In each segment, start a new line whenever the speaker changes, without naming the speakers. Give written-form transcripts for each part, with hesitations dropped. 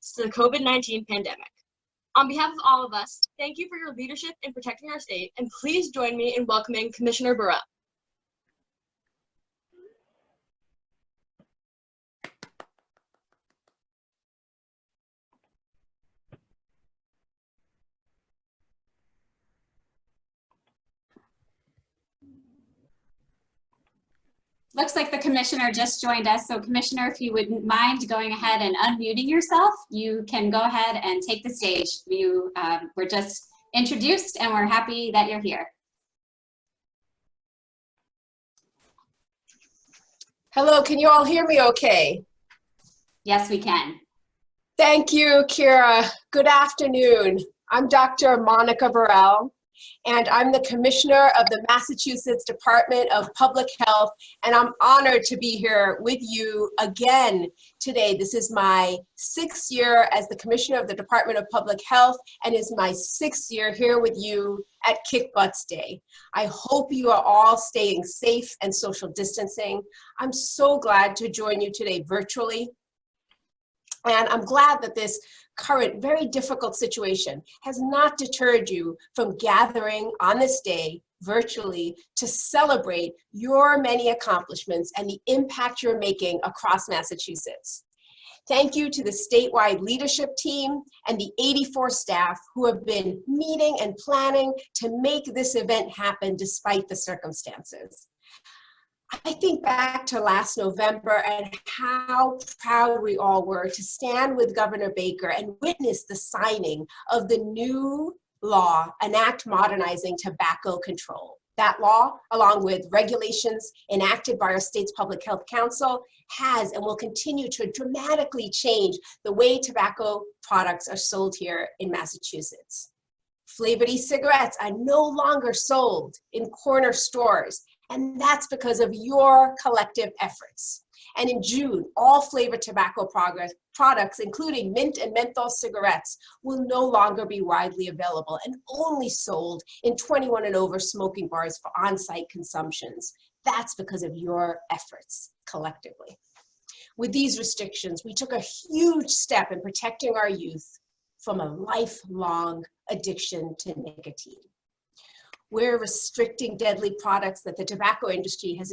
response to the COVID-19 pandemic. On behalf of all of us, thank you for your leadership in protecting our state, and please join me in welcoming Commissioner Bharel.
Looks like the commissioner just joined us. So Commissioner, if you wouldn't mind going ahead and unmuting yourself, you can go ahead and take the stage. You were just introduced and we're happy that you're here.
Hello, can you all hear me okay?
Yes, we can.
Thank you, Kira. Good afternoon. I'm Dr. Monica Bharel, and I'm the Commissioner of the Massachusetts Department of Public Health, and I'm honored to be here with you again today. This is my 6th year as the Commissioner of the Department of Public Health, and is my 6th year here with you at Kick Butts Day. I hope you are all staying safe and social distancing. I'm so glad to join you today virtually, and I'm glad that this current very difficult situation has not deterred you from gathering on this day virtually to celebrate your many accomplishments and the impact you're making across Massachusetts. Thank you to the statewide leadership team and the 84 staff who have been meeting and planning to make this event happen despite the circumstances. I think back to last November and how proud we all were to stand with Governor Baker and witness the signing of the new law, an act modernizing tobacco control. That law, along with regulations enacted by our state's Public Health Council, has and will continue to dramatically change the way tobacco products are sold here in Massachusetts. Flavored e-cigarettes are no longer sold in corner stores, and that's because of your collective efforts. And in June, all flavored tobacco products, including mint and menthol cigarettes, will no longer be widely available and only sold in 21 and over smoking bars for on-site consumptions. That's because of your efforts collectively. With these restrictions, we took a huge step in protecting our youth from a lifelong addiction to nicotine. We're restricting deadly products that the tobacco industry has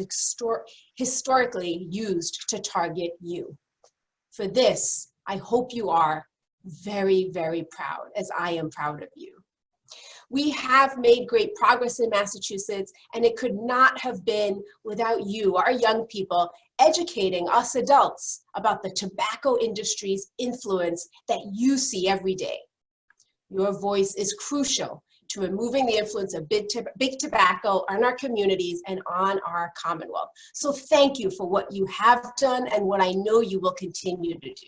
historically used to target you. For this, I hope you are very, very proud, as I am proud of you. We have made great progress in Massachusetts, and it could not have been without you, our young people, educating us adults about the tobacco industry's influence that you see every day. Your voice is crucial to removing the influence of big tobacco on our communities and on our Commonwealth. So thank you for what you have done and what I know you will continue to do.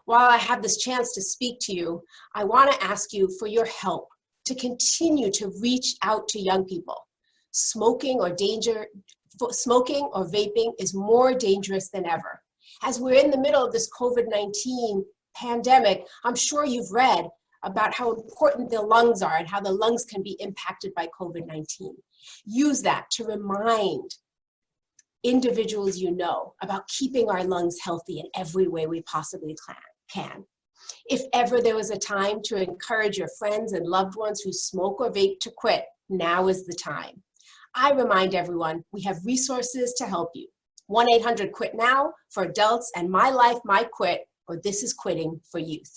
While I have this chance to speak to you, I want to ask you for your help to continue to reach out to young people. Smoking or vaping is more dangerous than ever. As we're in the middle of this COVID-19 pandemic, I'm sure you've read about how important the lungs are and how the lungs can be impacted by COVID-19. Use that to remind individuals you know about keeping our lungs healthy in every way we possibly can. If ever there was a time to encourage your friends and loved ones who smoke or vape to quit, now is the time. I remind everyone we have resources to help you. 1-800-QUIT-NOW for adults and My Life, My Quit, or This is Quitting for youth.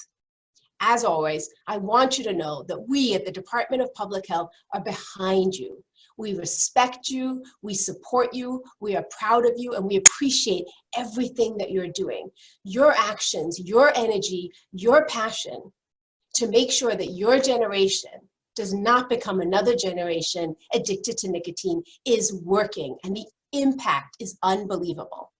As always, I want you to know that we at the Department of Public Health are behind you. We respect you, we support you, we are proud of you, and we appreciate everything that you're doing. Your actions, your energy, your passion to make sure that your generation does not become another generation addicted to nicotine is working, and the impact is unbelievable.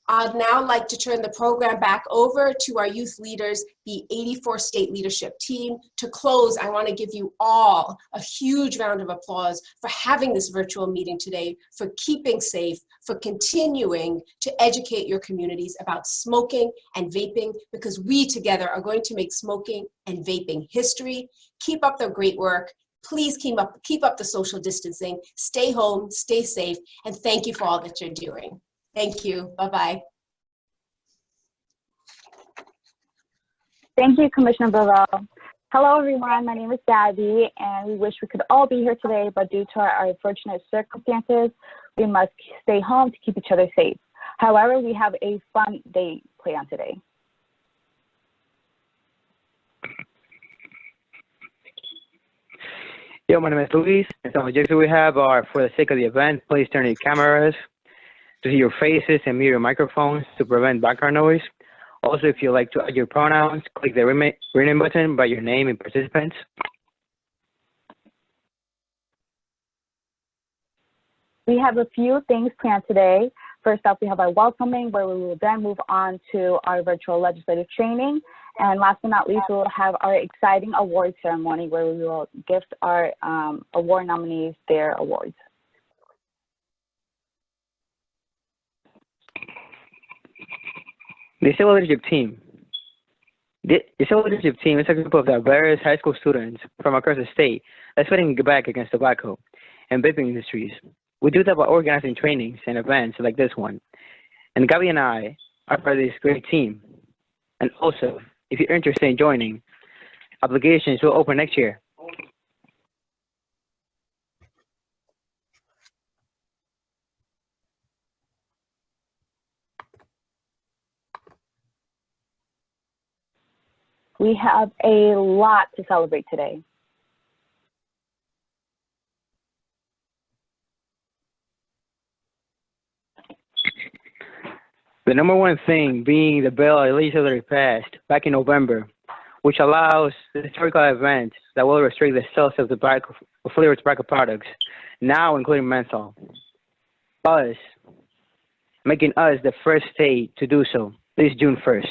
I'd now like to turn the program back over to our youth leaders, the 84 state leadership team. To close, I want to give you all a huge round of applause for having this virtual meeting today, for keeping safe, for continuing to educate your communities about smoking and vaping, because we together are going to make smoking and vaping history. Keep up the great work. Please keep up the social distancing. Stay home, stay safe, and thank you for all that you're doing. Thank you. Bye-bye.
Thank you, Commissioner Bharel. Hello, everyone. My name is Gabby, and we wish we could all be here today, but due to our unfortunate circumstances, we must stay home to keep each other safe. However, we have a fun day planned today.
Yo, my name is Luis, and some objectives we have are, for the sake of the event, please turn your cameras to see your faces and mute your microphones to prevent background noise. Also, if you'd like to add your pronouns, click the rename button by your name and participants.
We have a few things planned today. First up, we have our welcoming, where we will then move on to our virtual legislative training. And last but not least, we will have our exciting award ceremony, where we will gift our award nominees their awards.
The Civil Leadership Team. The Civil Leadership Team is a group of diverse high school students from across the state that's fighting back against tobacco and vaping industries. We do that by organizing trainings and events like this one. And Gabby and I are part of this great team. And also, if you're interested in joining, applications will open next year.
We have a lot to celebrate today.
The number one thing being the bill our legislature passed back in November, which allows the historical events that will restrict the sales of tobacco, of flavored tobacco products, now including menthol. Us, making us the first state to do so this June 1st.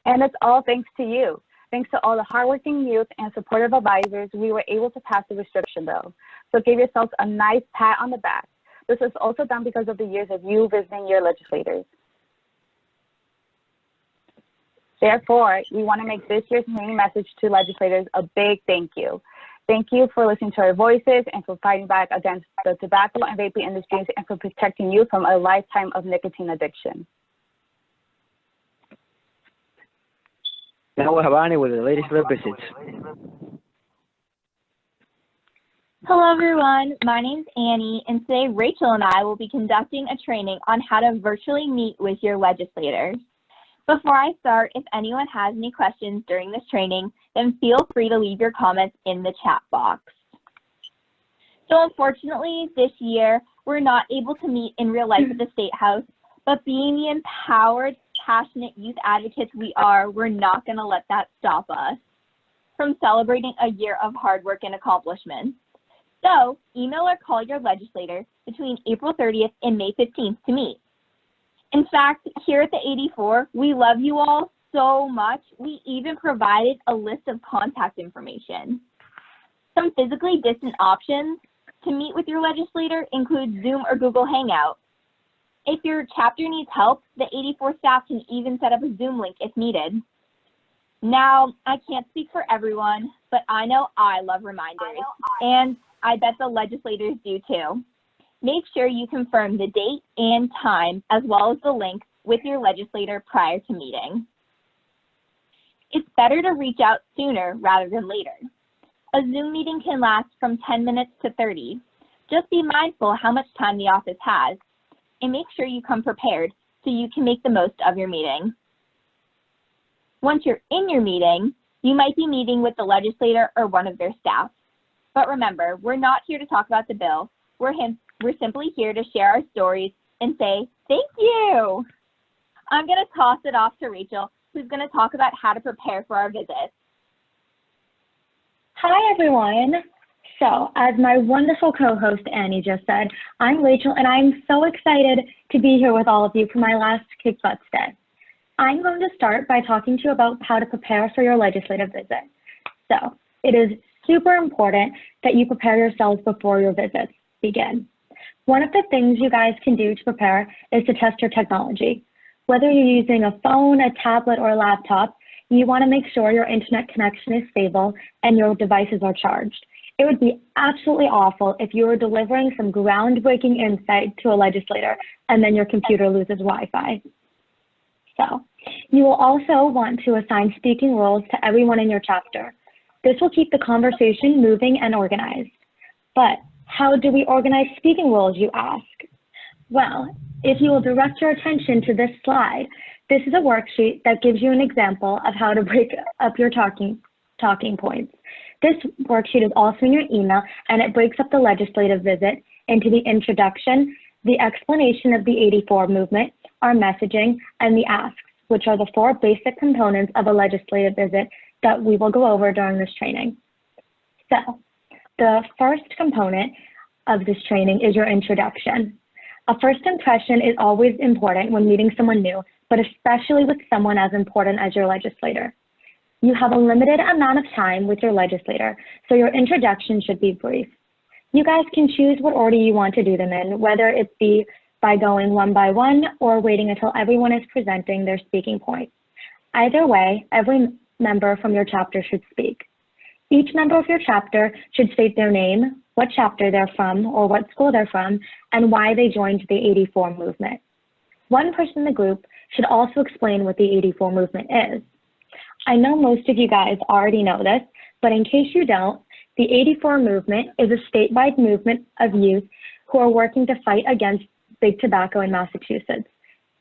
And it's all thanks to you. Thanks to all the hardworking youth and supportive advisors, we were able to pass the restriction bill. So give yourselves a nice pat on the back. This was also done because of the years of you visiting your legislators. Therefore, we want to make this year's main message to legislators a big thank you. Thank you for listening to our voices and for fighting back against the tobacco and vaping industries and for protecting you from a lifetime of nicotine addiction.
Now we'll have Annie with the latest visits.
Hello everyone, my name's Annie, and today Rachel and I will be conducting a training on how to virtually meet with your legislators. Before I start, if anyone has any questions during this training, then feel free to leave your comments in the chat box. So unfortunately, this year, we're not able to meet in real life at the State House, but being the empowered, passionate youth advocates we are, we're not going to let that stop us from celebrating a year of hard work and accomplishments. So email or call your legislator between April 30th and May 15th to meet. In fact, here at the 84, we love you all so much, we even provided a list of contact information. Some physically distant options to meet with your legislator include Zoom or Google Hangout. If your chapter needs help, the 84 staff can even set up a Zoom link if needed. Now, I can't speak for everyone, but I know I love reminders, and I bet the legislators do too. Make sure you confirm the date and time, as well as the link, with your legislator prior to meeting. It's better to reach out sooner rather than later. A Zoom meeting can last from 10 minutes to 30. Just be mindful how much time the office has, and make sure you come prepared so you can make the most of your meeting. Once you're in your meeting, you might be meeting with the legislator or one of their staff. But remember, we're not here to talk about the bill. We're simply here to share our stories and say, thank you. I'm gonna toss it off to Rachel, who's gonna talk about how to prepare for our visit.
Hi, everyone. So, as my wonderful co-host Annie just said, I'm Rachel, and I'm so excited to be here with all of you for my last Kick Butts Day. I'm going to start by talking to you about how to prepare for your legislative visit. So, it is super important that you prepare yourselves before your visits begin. One of the things you guys can do to prepare is to test your technology. Whether you're using a phone, a tablet, or a laptop, you want to make sure your internet connection is stable and your devices are charged. It would be absolutely awful if you were delivering some groundbreaking insight to a legislator and then your computer loses Wi-Fi. So, you will also want to assign speaking roles to everyone in your chapter. This will keep the conversation moving and organized. But how do we organize speaking roles, you ask? Well, if you will direct your attention to this slide, this is a worksheet that gives you an example of how to break up your talking points. This worksheet is also in your email, and it breaks up the legislative visit into the introduction, the explanation of the 84 movement, our messaging, and the asks, which are the 4 basic components of a legislative visit that we will go over during this training. So, the first component of this training is your introduction. A first impression is always important when meeting someone new, but especially with someone as important as your legislator. You have a limited amount of time with your legislator, so your introduction should be brief. You guys can choose what order you want to do them in, whether it be by going one by one or waiting until everyone is presenting their speaking point. Either way, every member from your chapter should speak. Each member of your chapter should state their name, what chapter they're from or what school they're from, and why they joined the 84 movement. One person in the group should also explain what the 84 movement is. I know most of you guys already know this, but in case you don't, the 84 movement is a statewide movement of youth who are working to fight against big tobacco in Massachusetts.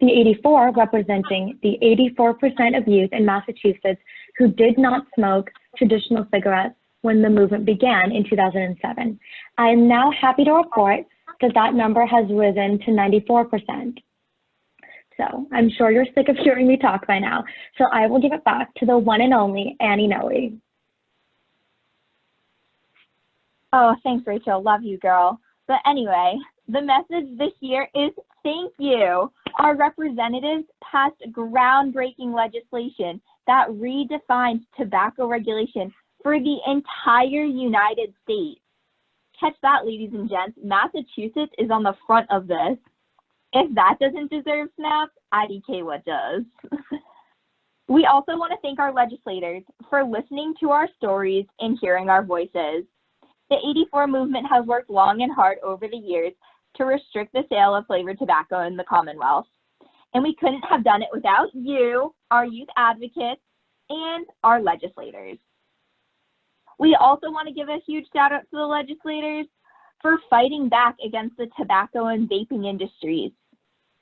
The 84 representing the 84% of youth in Massachusetts who did not smoke traditional cigarettes when the movement began in 2007. I am now happy to report that that number has risen to 94%. So I'm sure you're sick of hearing me talk by now, so I will give it back to the one and only Annie Noe.
Oh, thanks, Rachel. Love you, girl. But anyway, the message this year is thank you. Our representatives passed groundbreaking legislation that redefines tobacco regulation for the entire United States. Catch that, ladies and gents. Massachusetts is on the front of this. If that doesn't deserve snaps, IDK what does? We also want to thank our legislators for listening to our stories and hearing our voices. The 84 movement has worked long and hard over the years to restrict the sale of flavored tobacco in the Commonwealth. And we couldn't have done it without you, our youth advocates, and our legislators. We also want to give a huge shout out to the legislators for fighting back against the tobacco and vaping industries.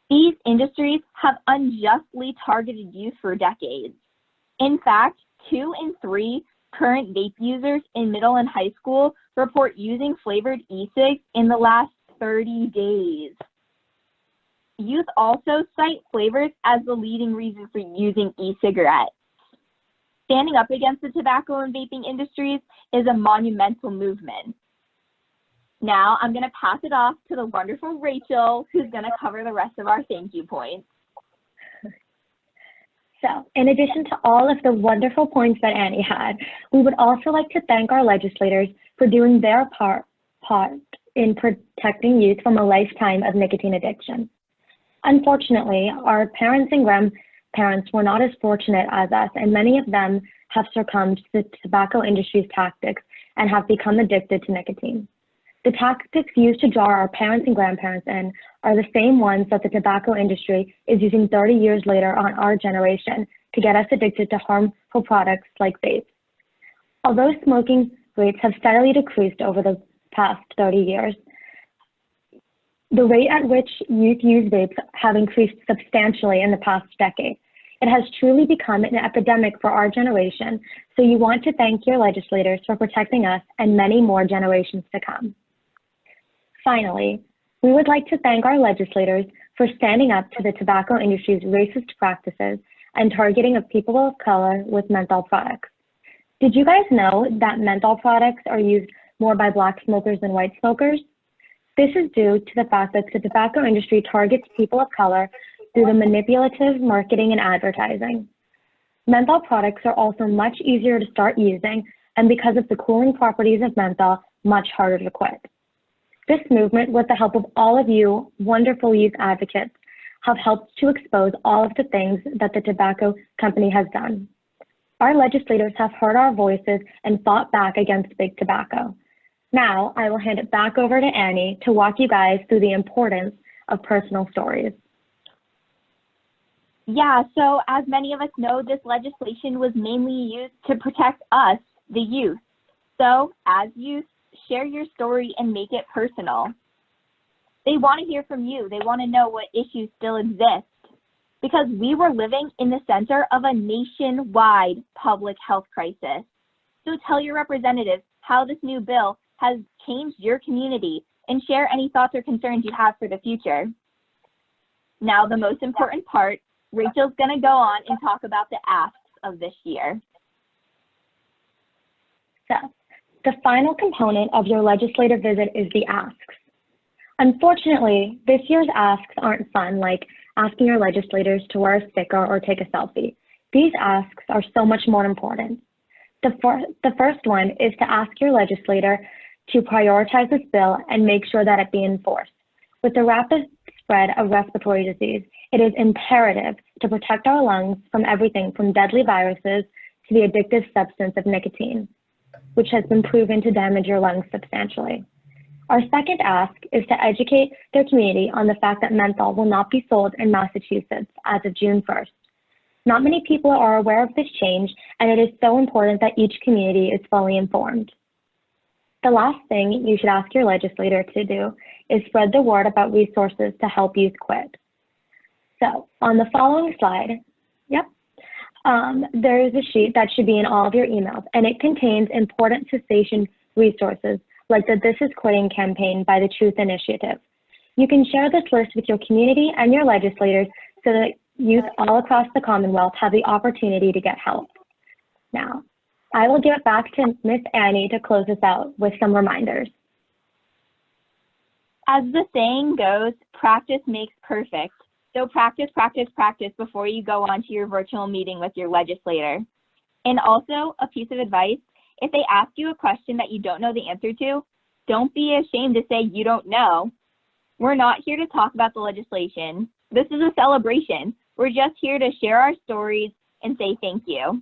These industries have unjustly targeted youth for decades. In fact, 2 in 3 current vape users in middle and high school report using flavored e-cigs in the last 30 days. Youth also cite flavors as the leading reason for using e-cigarettes. Standing up against the tobacco and vaping industries is a monumental movement. Now I'm going to pass it off to the wonderful Rachel, who's going to cover the rest of our thank you points.
So, in addition to all of the wonderful points that Annie had, we would also like to thank our legislators for doing their part in protecting youth from a lifetime of nicotine addiction. Unfortunately, our parents and grandparents were not as fortunate as us, and many of them have succumbed to the tobacco industry's tactics and have become addicted to nicotine. The tactics used to draw our parents and grandparents in are the same ones that the tobacco industry is using 30 years later on our generation to get us addicted to harmful products like vapes. Although smoking rates have steadily decreased over the past 30 years, the rate at which youth use vapes have increased substantially in the past decade. It has truly become an epidemic for our generation, so you want to thank your legislators for protecting us and many more generations to come. Finally, we would like to thank our legislators for standing up to the tobacco industry's racist practices and targeting of people of color with menthol products. Did you guys know that menthol products are used more by Black smokers than white smokers? This is due to the fact that the tobacco industry targets people of color through the manipulative marketing and advertising. Menthol products are also much easier to start using, and because of the cooling properties of menthol, much harder to quit. This movement, with the help of all of you wonderful youth advocates, have helped to expose all of the things that the tobacco company has done. Our legislators have heard our voices and fought back against big tobacco. Now, I will hand it back over to Annie to walk you guys through the importance of personal stories.
Yeah, so as many of us know, this legislation was mainly used to protect us, the youth. So as youth, share your story and make it personal. They want to hear from you. They want to know what issues still exist, because we were living in the center of a nationwide public health crisis. So tell your representatives how this new bill has changed your community and share any thoughts or concerns you have for the future. Now, the most important part, Rachel's going to go on and talk about the asks of this year.
So, the final component of your legislative visit is the asks. Unfortunately, this year's asks aren't fun, like asking your legislators to wear a sticker or take a selfie. These asks are so much more important. The first one is to ask your legislator to prioritize this bill and make sure that it be enforced. With the rapid spread of respiratory disease, it is imperative to protect our lungs from everything from deadly viruses to the addictive substance of nicotine, which has been proven to damage your lungs substantially. Our second ask is to educate their community on the fact that menthol will not be sold in Massachusetts as of June 1st. Not many people are aware of this change, and it is so important that each community is fully informed. The last thing you should ask your legislator to do is spread the word about resources to help youth quit. So on the following slide, there is a sheet that should be in all of your emails, and it contains important cessation resources like the This Is Quitting campaign by the Truth Initiative. You can share this list with your community and your legislators so that youth all across the Commonwealth have the opportunity to get help. Now, I will give it back to Miss Annie to close us out with some reminders.
As the saying goes, practice makes perfect. So practice, practice, practice before you go on to your virtual meeting with your legislator. And also, a piece of advice, if they ask you a question that you don't know the answer to, don't be ashamed to say you don't know. We're not here to talk about the legislation. This is a celebration. We're just here to share our stories and say thank you.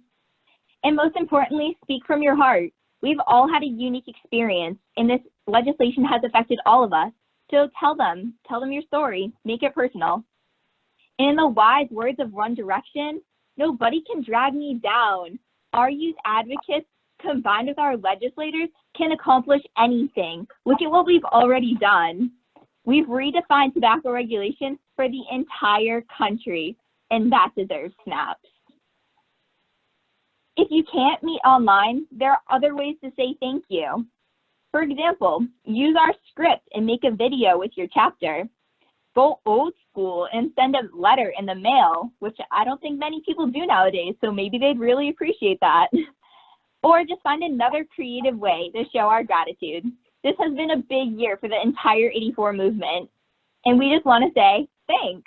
And most importantly, speak from your heart. We've all had a unique experience, and this legislation has affected all of us. So tell them your story, make it personal. And in the wise words of One Direction, nobody can drag me down. Our youth advocates, combined with our legislators, can accomplish anything. Look at what we've already done. We've redefined tobacco regulation for the entire country, and that deserves snaps. If you can't meet online, there are other ways to say thank you. For example, use our script and make a video with your chapter. Go old school and send a letter in the mail, which I don't think many people do nowadays, so maybe they'd really appreciate that. Or just find another creative way to show our gratitude. This has been a big year for the entire 84 movement, and we just want to say thanks.